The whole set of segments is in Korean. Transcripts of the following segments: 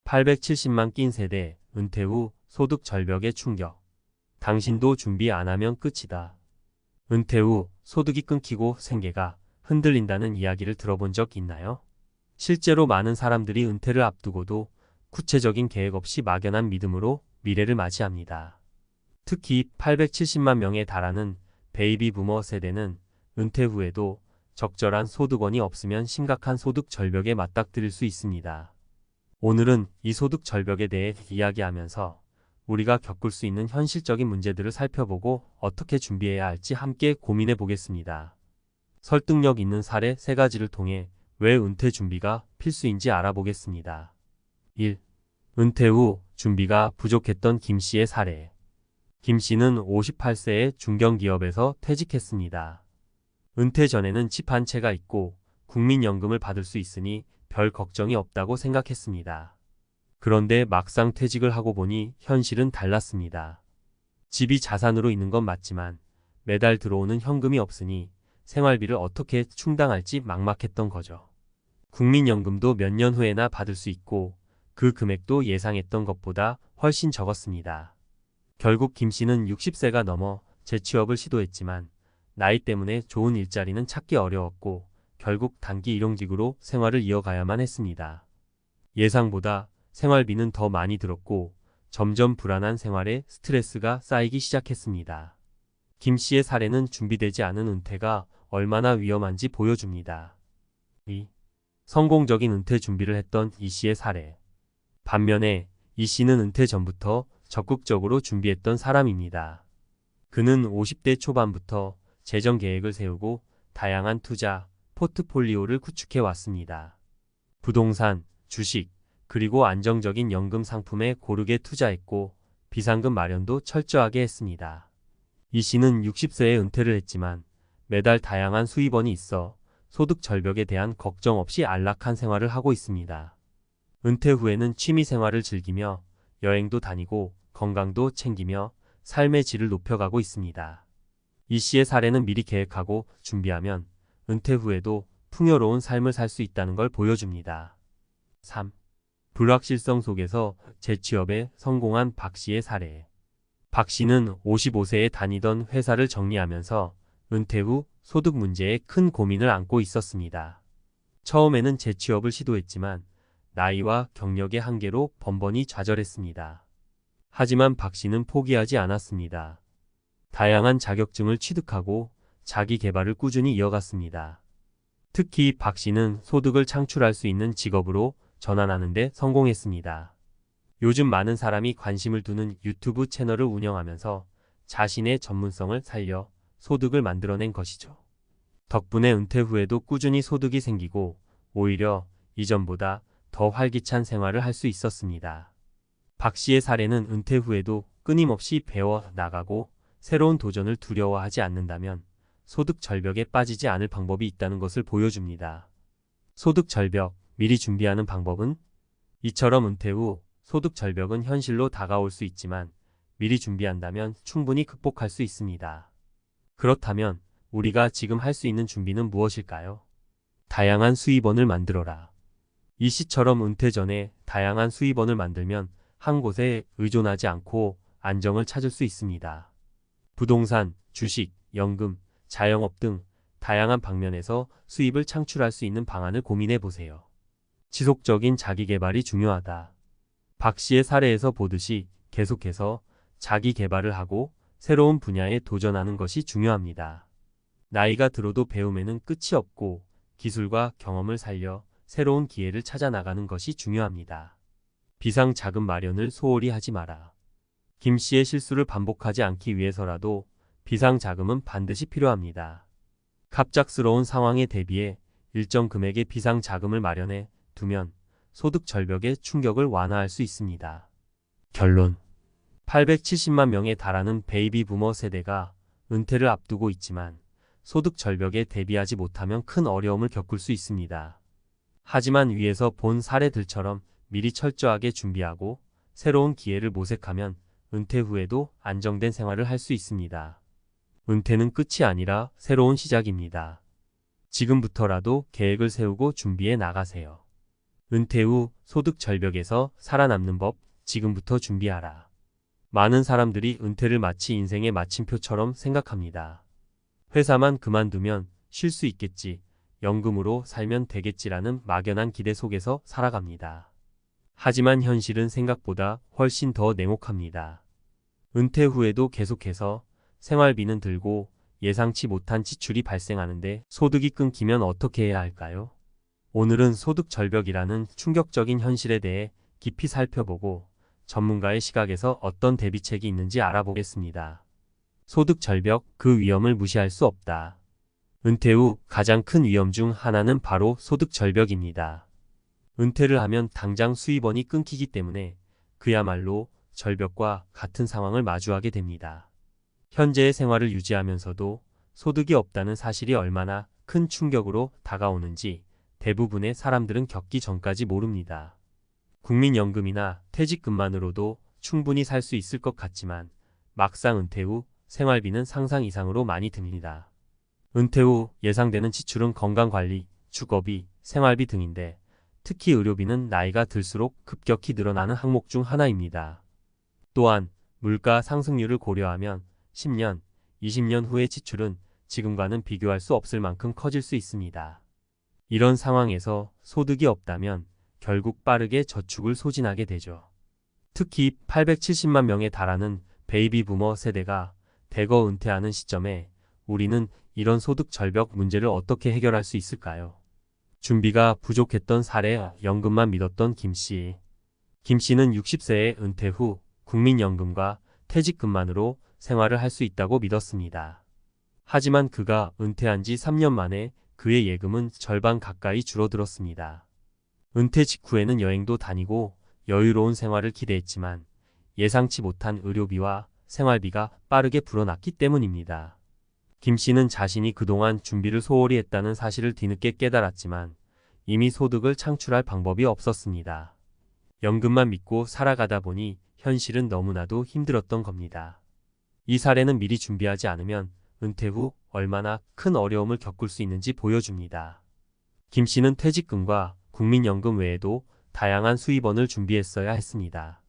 870만 낀 세대, 은퇴 후 소득 절벽의 충격. 당신도 준비 안 하면 끝이다. 은퇴 후 소득이 끊기고 생계가 흔들린다는 이야기를 들어본 적 있나요? 실제로 많은 사람들이 은퇴를 앞두고도 구체적인 계획 없이 막연한 믿음으로 미래를 맞이합니다. 특히 870만 명에 달하는 베이비 부머 세대는 은퇴 후에도 적절한 소득원이 없으면 심각한 소득 절벽에 맞닥뜨릴 수 있습니다. 오늘은 이 소득 절벽에 대해 이야기하면서 우리가 겪을 수 있는 현실적인 문제들을 살펴보고 어떻게 준비해야 할지 함께 고민해 보겠습니다. 설득력 있는 사례 3가지를 통해 왜 은퇴 준비가 필수인지 알아보겠습니다. 1. 은퇴 후 준비가 부족했던 김 씨의 사례. 김 씨는 58세에 중견기업에서 퇴직했습니다. 은퇴 전에는 집 한 채가 있고 국민연금을 받을 수 있으니 별 걱정이 없다고 생각했습니다. 그런데 막상 퇴직을 하고 보니 현실은 달랐습니다. 집이 자산으로 있는 건 맞지만 매달 들어오는 현금이 없으니 생활비를 어떻게 충당할지 막막했던 거죠. 국민연금도 몇 년 후에나 받을 수 있고 그 금액도 예상했던 것보다 훨씬 적었습니다. 결국 김 씨는 60세가 넘어 재취업을 시도했지만 나이 때문에 좋은 일자리는 찾기 어려웠고 결국 단기 일용직으로 생활을 이어가야만 했습니다. 예상보다 생활비는 더 많이 들었고 점점 불안한 생활에 스트레스가 쌓이기 시작했습니다. 김 씨의 사례는 준비되지 않은 은퇴가 얼마나 위험한지 보여줍니다. 2. 성공적인 은퇴 준비를 했던 이 씨의 사례. 반면에 이 씨는 은퇴 전부터 적극적으로 준비했던 사람입니다. 그는 50대 초반부터 재정 계획을 세우고 다양한 투자, 포트폴리오를 구축해 왔습니다. 부동산, 주식, 그리고 안정적인 연금 상품에 고르게 투자했고 비상금 마련도 철저하게 했습니다. 이 씨는 60세에 은퇴를 했지만 매달 다양한 수입원이 있어 소득 절벽에 대한 걱정 없이 안락한 생활을 하고 있습니다. 은퇴 후에는 취미 생활을 즐기며 여행도 다니고 건강도 챙기며 삶의 질을 높여가고 있습니다. 이 씨의 사례는 미리 계획하고 준비하면 은퇴 후에도 풍요로운 삶을 살 수 있다는 걸 보여줍니다. 3. 불확실성 속에서 재취업에 성공한 박 씨의 사례. 박 씨는 55세에 다니던 회사를 정리하면서 은퇴 후 소득 문제에 큰 고민을 안고 있었습니다. 처음에는 재취업을 시도했지만 나이와 경력의 한계로 번번이 좌절했습니다. 하지만 박 씨는 포기하지 않았습니다. 다양한 자격증을 취득하고 자기 개발을 꾸준히 이어갔습니다. 특히 박 씨는 소득을 창출할 수 있는 직업으로 전환하는 데 성공했습니다. 요즘 많은 사람이 관심을 두는 유튜브 채널을 운영하면서 자신의 전문성을 살려 소득을 만들어낸 것이죠. 덕분에 은퇴 후에도 꾸준히 소득이 생기고 오히려 이전보다 더 활기찬 생활을 할 수 있었습니다. 박 씨의 사례는 은퇴 후에도 끊임없이 배워 나가고 새로운 도전을 두려워하지 않는다면 소득 절벽에 빠지지 않을 방법이 있다는 것을 보여줍니다. 소득 절벽, 미리 준비하는 방법은? 이처럼 은퇴 후 소득 절벽은 현실로 다가올 수 있지만 미리 준비한다면 충분히 극복할 수 있습니다. 그렇다면 우리가 지금 할 수 있는 준비는 무엇일까요? 다양한 수입원을 만들어라. 이 씨처럼 은퇴 전에 다양한 수입원을 만들면 한 곳에 의존하지 않고 안정을 찾을 수 있습니다. 부동산, 주식, 연금, 자영업 등 다양한 방면에서 수입을 창출할 수 있는 방안을 고민해 보세요. 지속적인 자기개발이 중요하다. 박 씨의 사례에서 보듯이 계속해서 자기 개발을 하고 새로운 분야에 도전하는 것이 중요합니다. 나이가 들어도 배움에는 끝이 없고 기술과 경험을 살려 새로운 기회를 찾아 나가는 것이 중요합니다. 비상 자금 마련을 소홀히 하지 마라. 김 씨의 실수를 반복하지 않기 위해서라도 비상 자금은 반드시 필요합니다. 갑작스러운 상황에 대비해 일정 금액의 비상 자금을 마련해 두면 소득 절벽의 충격을 완화할 수 있습니다. 결론. 870만 명에 달하는 베이비 부머 세대가 은퇴를 앞두고 있지만 소득 절벽에 대비하지 못하면 큰 어려움을 겪을 수 있습니다. 하지만 위에서 본 사례들처럼 미리 철저하게 준비하고 새로운 기회를 모색하면 은퇴 후에도 안정된 생활을 할 수 있습니다. 은퇴는 끝이 아니라 새로운 시작입니다. 지금부터라도 계획을 세우고 준비해 나가세요. 은퇴 후 소득 절벽에서 살아남는 법, 지금부터 준비하라. 많은 사람들이 은퇴를 마치 인생의 마침표처럼 생각합니다. 회사만 그만두면 쉴 수 있겠지, 연금으로 살면 되겠지라는 막연한 기대 속에서 살아갑니다. 하지만 현실은 생각보다 훨씬 더 냉혹합니다. 은퇴 후에도 계속해서 생활비는 들고 예상치 못한 지출이 발생하는데 소득이 끊기면 어떻게 해야 할까요? 오늘은 소득 절벽이라는 충격적인 현실에 대해 깊이 살펴보고 전문가의 시각에서 어떤 대비책이 있는지 알아보겠습니다. 소득 절벽, 그 위험을 무시할 수 없다. 은퇴 후 가장 큰 위험 중 하나는 바로 소득 절벽입니다. 은퇴를 하면 당장 수입원이 끊기기 때문에 그야말로 절벽과 같은 상황을 마주하게 됩니다. 현재의 생활을 유지하면서도 소득이 없다는 사실이 얼마나 큰 충격으로 다가오는지 대부분의 사람들은 겪기 전까지 모릅니다. 국민연금이나 퇴직금만으로도 충분히 살 수 있을 것 같지만 막상 은퇴 후 생활비는 상상 이상으로 많이 듭니다. 은퇴 후 예상되는 지출은 건강관리, 주거비, 생활비 등인데 특히 의료비는 나이가 들수록 급격히 늘어나는 항목 중 하나입니다. 또한 물가 상승률을 고려하면 10년, 20년 후의 지출은 지금과는 비교할 수 없을 만큼 커질 수 있습니다. 이런 상황에서 소득이 없다면 결국 빠르게 저축을 소진하게 되죠. 특히 870만 명에 달하는 베이비 부머 세대가 대거 은퇴하는 시점에 우리는 이런 소득 절벽 문제를 어떻게 해결할 수 있을까요? 준비가 부족했던 사례, 연금만 믿었던 김 씨. 김 씨는 60세에 은퇴 후 국민연금과 퇴직금만으로 생활을 할 수 있다고 믿었습니다. 하지만 그가 은퇴한 지 3년 만에 그의 예금은 절반 가까이 줄어들었습니다. 은퇴 직후에는 여행도 다니고 여유로운 생활을 기대했지만 예상치 못한 의료비와 생활비가 빠르게 불어났기 때문입니다. 김 씨는 자신이 그동안 준비를 소홀히 했다는 사실을 뒤늦게 깨달았지만 이미 소득을 창출할 방법이 없었습니다. 연금만 믿고 살아가다 보니 현실은 너무나도 힘들었던 겁니다. 이 사례는 미리 준비하지 않으면 은퇴 후 얼마나 큰 어려움을 겪을 수 있는지 보여줍니다. 김 씨는 퇴직금과 국민연금 외에도 다양한 수입원을 준비했어야 했습니다.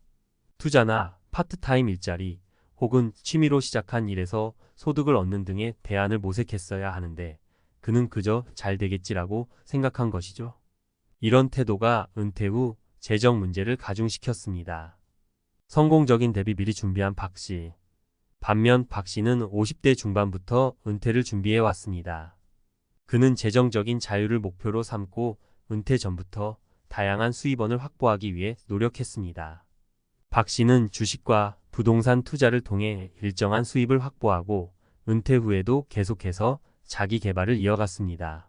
투자나 파트타임 일자리 혹은 취미로 시작한 일에서 소득을 얻는 등의 대안을 모색했어야 하는데 그는 그저 잘 되겠지라고 생각한 것이죠. 이런 태도가 은퇴 후 재정 문제를 가중시켰습니다. 성공적인 대비 미리 준비한 박 씨. 반면 박 씨는 50대 중반부터 은퇴를 준비해 왔습니다. 그는 재정적인 자유를 목표로 삼고 은퇴 전부터 다양한 수입원을 확보하기 위해 노력했습니다. 박 씨는 주식과 부동산 투자를 통해 일정한 수입을 확보하고 은퇴 후에도 계속해서 자기 개발을 이어갔습니다.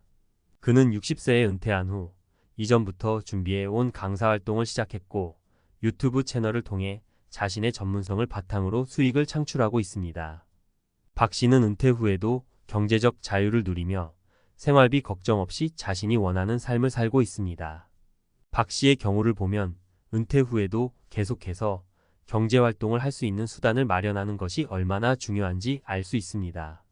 그는 60세에 은퇴한 후 이전부터 준비해온 강사 활동을 시작했고 유튜브 채널을 통해 자신의 전문성을 바탕으로 수익을 창출하고 있습니다. 박 씨는 은퇴 후에도 경제적 자유를 누리며 생활비 걱정 없이 자신이 원하는 삶을 살고 있습니다. 박 씨의 경우를 보면 은퇴 후에도 계속해서 경제활동을 할 수 있는 수단을 마련하는 것이 얼마나 중요한지 알 수 있습니다.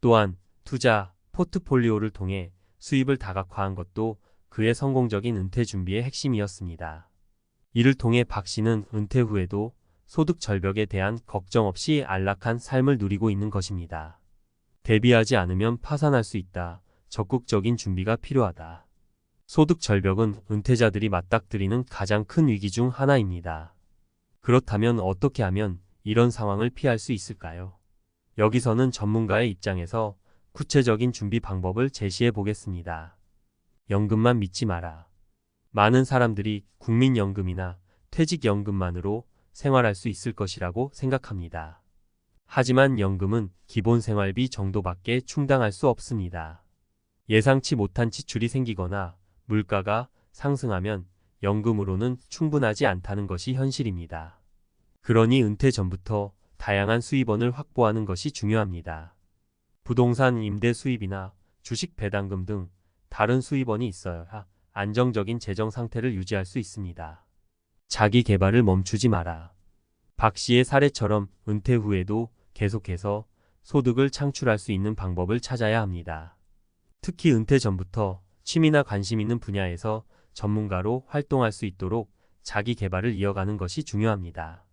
또한 투자, 포트폴리오를 통해 수입을 다각화한 것도 그의 성공적인 은퇴 준비의 핵심이었습니다. 이를 통해 박 씨는 은퇴 후에도 소득 절벽에 대한 걱정 없이 안락한 삶을 누리고 있는 것입니다. 대비하지 않으면 파산할 수 있다. 적극적인 준비가 필요하다. 소득 절벽은 은퇴자들이 맞닥뜨리는 가장 큰 위기 중 하나입니다. 그렇다면 어떻게 하면 이런 상황을 피할 수 있을까요? 여기서는 전문가의 입장에서 구체적인 준비 방법을 제시해 보겠습니다. 연금만 믿지 마라. 많은 사람들이 국민연금이나 퇴직연금만으로 생활할 수 있을 것이라고 생각합니다. 하지만 연금은 기본 생활비 정도밖에 충당할 수 없습니다. 예상치 못한 지출이 생기거나 물가가 상승하면 연금으로는 충분하지 않다는 것이 현실입니다. 그러니 은퇴 전부터 다양한 수입원을 확보하는 것이 중요합니다. 부동산 임대 수입이나 주식 배당금 등 다른 수입원이 있어야 안정적인 재정 상태를 유지할 수 있습니다. 자기 개발을 멈추지 마라. 박 씨의 사례처럼 은퇴 후에도 계속해서 소득을 창출할 수 있는 방법을 찾아야 합니다. 특히 은퇴 전부터 취미나 관심 있는 분야에서 전문가로 활동할 수 있도록 자기 개발을 이어가는 것이 중요합니다.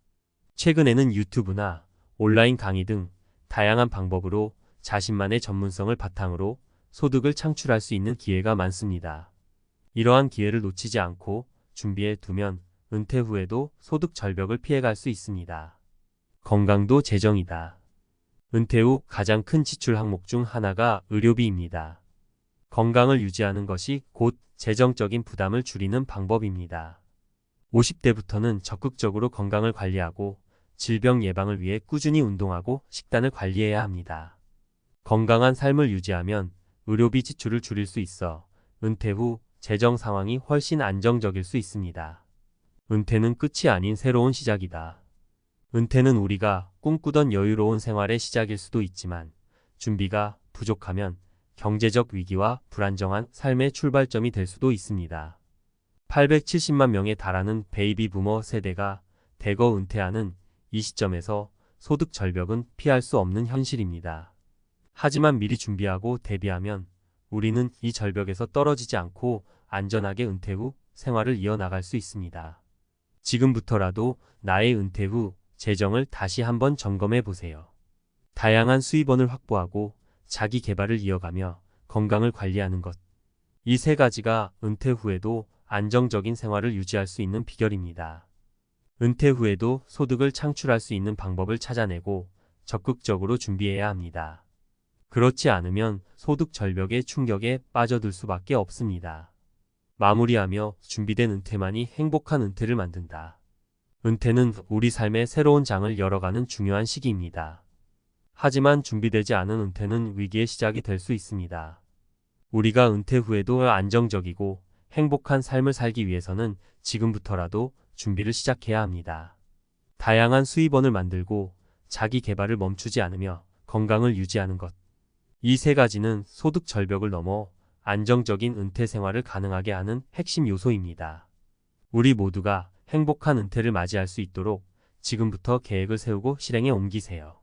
최근에는 유튜브나 온라인 강의 등 다양한 방법으로 자신만의 전문성을 바탕으로 소득을 창출할 수 있는 기회가 많습니다. 이러한 기회를 놓치지 않고 준비해 두면 은퇴 후에도 소득 절벽을 피해갈 수 있습니다. 건강도 재정이다. 은퇴 후 가장 큰 지출 항목 중 하나가 의료비입니다. 건강을 유지하는 것이 곧 재정적인 부담을 줄이는 방법입니다. 50대부터는 적극적으로 건강을 관리하고 질병 예방을 위해 꾸준히 운동하고 식단을 관리해야 합니다. 건강한 삶을 유지하면 의료비 지출을 줄일 수 있어 은퇴 후 재정 상황이 훨씬 안정적일 수 있습니다. 은퇴는 끝이 아닌 새로운 시작이다. 은퇴는 우리가 꿈꾸던 여유로운 생활의 시작일 수도 있지만 준비가 부족하면 경제적 위기와 불안정한 삶의 출발점이 될 수도 있습니다. 870만 명에 달하는 베이비 부머 세대가 대거 은퇴하는 이 시점에서 소득 절벽은 피할 수 없는 현실입니다. 하지만 미리 준비하고 대비하면 우리는 이 절벽에서 떨어지지 않고 안전하게 은퇴 후 생활을 이어나갈 수 있습니다. 지금부터라도 나의 은퇴 후 재정을 다시 한번 점검해 보세요. 다양한 수입원을 확보하고 자기 개발을 이어가며 건강을 관리하는 것. 이 세 가지가 은퇴 후에도 안정적인 생활을 유지할 수 있는 비결입니다. 은퇴 후에도 소득을 창출할 수 있는 방법을 찾아내고 적극적으로 준비해야 합니다. 그렇지 않으면 소득 절벽의 충격에 빠져들 수밖에 없습니다. 마무리하며 준비된 은퇴만이 행복한 은퇴를 만든다. 은퇴는 우리 삶의 새로운 장을 열어가는 중요한 시기입니다. 하지만 준비되지 않은 은퇴는 위기의 시작이 될 수 있습니다. 우리가 은퇴 후에도 안정적이고 행복한 삶을 살기 위해서는 지금부터라도 준비를 시작해야 합니다. 다양한 수입원을 만들고 자기 개발을 멈추지 않으며 건강을 유지하는 것. 이 세 가지는 소득 절벽을 넘어 안정적인 은퇴 생활을 가능하게 하는 핵심 요소입니다. 우리 모두가 행복한 은퇴를 맞이할 수 있도록 지금부터 계획을 세우고 실행에 옮기세요.